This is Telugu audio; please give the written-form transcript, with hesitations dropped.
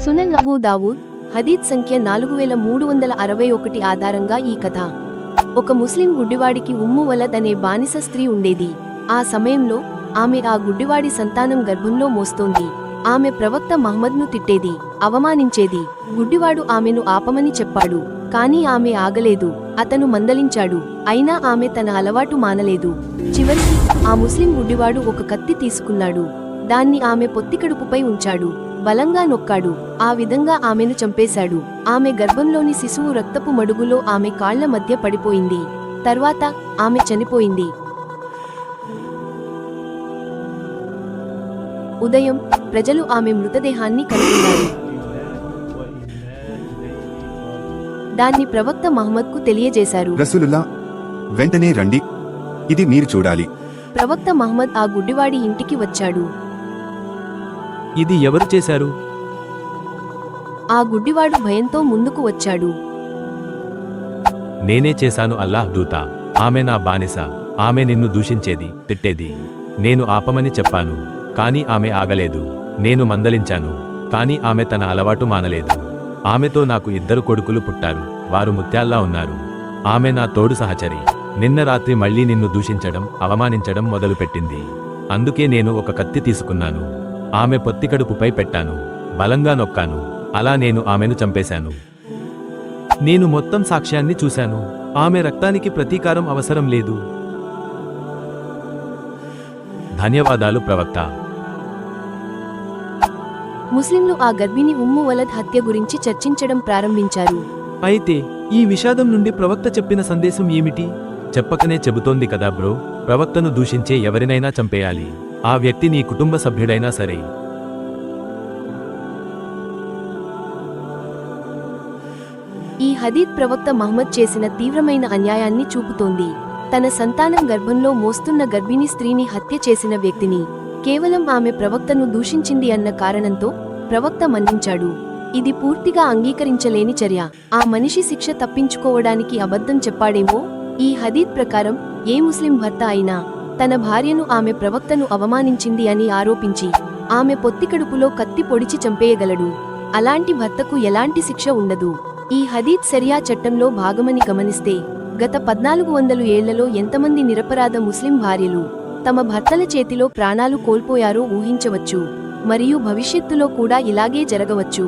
సునన్ అబూ దావూద్ హదీత్ సంఖ్య 4361 ఆధారంగా ఈ కథ. ఒక ముస్లిం గుడ్డివాడికి ఉమ్ము వలద్ అనే బానిస స్త్రీ ఉండేది. ఆ సమయంలో ఆమె ఆ గుడ్డివాడి సంతానం గర్భంలో మోస్తోంది. ఆమె ప్రవక్త మహ్మద్ను తిట్టేది, అవమానించేది. గుడ్డివాడు ఆమెను ఆపమని చెప్పాడు, కాని ఆమె ఆగలేదు. అతను మందలించాడు, అయినా ఆమె తన అలవాటు మానలేదు. చివరికి ఆ ముస్లిం గుడ్డివాడు ఒక కత్తి తీసుకున్నాడు. దాన్ని ఆమె పొత్తికడుపుపై ఉంచాడు, బలంగా నొక్కాడు. ఆ విధంగా ఆమెను చంపేశాడు. ఆమె గర్భంలోని శిశువు రక్తపు మడుగులో ఆమె కాళ్ల మధ్య పడిపోయింది. తర్వాత ఆమె చనిపోయింది. ఉదయం ప్రజలు ఆమె మృతదేహాన్ని కనుగొన్నారు. దాన్ని ప్రవక్త మహ్మద్కు తెలియజేశారు. రసూలుల్లా, వెంటనే రండి, ఇది మీరు చూడాలి. ప్రవక్త మహ్మద్ ఆ గుడ్డివాడి ఇంటికి వచ్చాడు. ఇది ఎవరు చేశారు? ఆ గుడ్డివాడు భయంతో ముందుకు వచ్చాడు. నేనే చేశాను అల్లాహ్ దూత. ఆమె నా బానిస. ఆమె నిన్ను దూషించేది, తిట్టేది. నేను ఆపమని చెప్పాను, కాని ఆమె ఆగలేదు. నేను మందలించాను, కాని ఆమె తన అలవాటు మానలేదు. ఆమెతో నాకు 2 కొడుకులు పుట్టారు. వారు ముత్యాల్లా ఉన్నారు. ఆమె నా తోడు సహచరి. నిన్న రాత్రి మళ్లీ నిన్ను దూషించడం, అవమానించడం మొదలుపెట్టింది. అందుకే నేను ఒక కత్తి తీసుకున్నాను. ఆమె పొత్తికడుపుపై పెట్టాను, బలంగా నొక్కాను. అలా నేను ఆమెను చంపేశాను. నేను మొత్తం సాక్ష్యాన్ని చూశాను. ఆమె రక్తానికి ప్రతీకారం అవసరం లేదు. ధన్యవాదాలు ప్రవక్త. ముస్లింలు ఆ గర్భిణి ఉమ్ము వలద్ హత్య గురించి చర్చించడం ప్రారంభించారు. అయితే ఈ విషాదం నుండి ప్రవక్త చెప్పిన సందేశం ఏమిటి? చెప్పకనే చెబుతోంది కదా బ్రో, ప్రవక్తను దూషించే ఎవరినైనా చంపేయాలి. ఆ వ్యక్తి నీ కుటుంబ సభ్యుడైనా సరే. ఈ హదీత్ ప్రవక్త మహ్మద్ చేసిన తీవ్రమైన అన్యాయాన్ని చూపుతోంది. తన సంతానం గర్భంలో మోస్తున్న గర్భిణీ స్త్రీని హత్య చేసిన వ్యక్తిని కేవలం ఆమె ప్రవక్తను దూషించింది అన్న కారణంతో ప్రవక్త మన్నించాడు. ఇది పూర్తిగా అంగీకరించలేని చర్య. ఆ మనిషి శిక్ష తప్పించుకోవడానికి అబద్ధం చెప్పాడేమో. ఈ హదీత్ ప్రకారం ఏ ముస్లిం భర్త అయినా తన భార్యను ఆమె ప్రవక్తను అవమానించింది అని ఆరోపించి ఆమె పొత్తికడుపులో కత్తి పొడిచి చంపేయగలడు. అలాంటి భర్తకు ఎలాంటి శిక్ష ఉండదు. ఈ హదీత్ శరియా చట్టంలో భాగమని గమనిస్తే గత 1400 ఏళ్లలో ఎంతమంది నిరపరాధ ముస్లిం భార్యలు తమ భర్తల చేతిలో ప్రాణాలు కోల్పోయారో ఊహించవచ్చు. మరియు భవిష్యత్తులో కూడా ఇలాగే జరగవచ్చు.